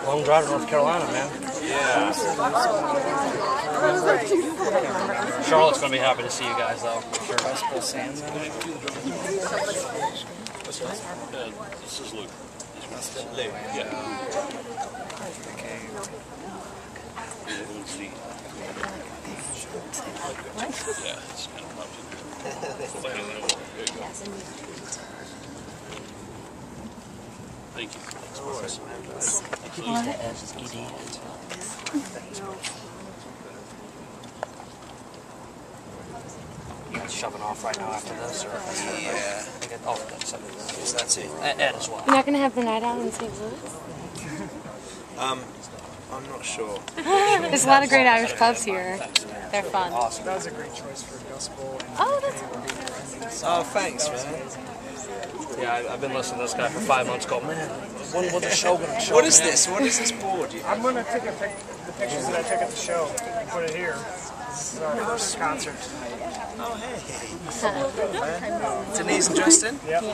Long drive to North Carolina, man. Yeah. Charlotte's going to be happy to see you guys, though. Sure. This is Luke. Luke. Yeah. Okay. Yeah, it's kind of Thank you. You guys shoving off right now after this, or Yeah. That's it. Ed as well. You're not gonna have the night out in St. Louis? I'm not sure. There's a lot of great Irish pubs here. They're fun. Awesome. That was a great choice for gospel. Oh, that's Oh, thanks, man. Yeah, I've been listening to this guy for 5 months. Go, man, when's the show going to show? What is this? What is this board? I'm going to take the pictures that I took at the show and put it here. This is our first concert. Oh, hey. Denise and Justin? Yep.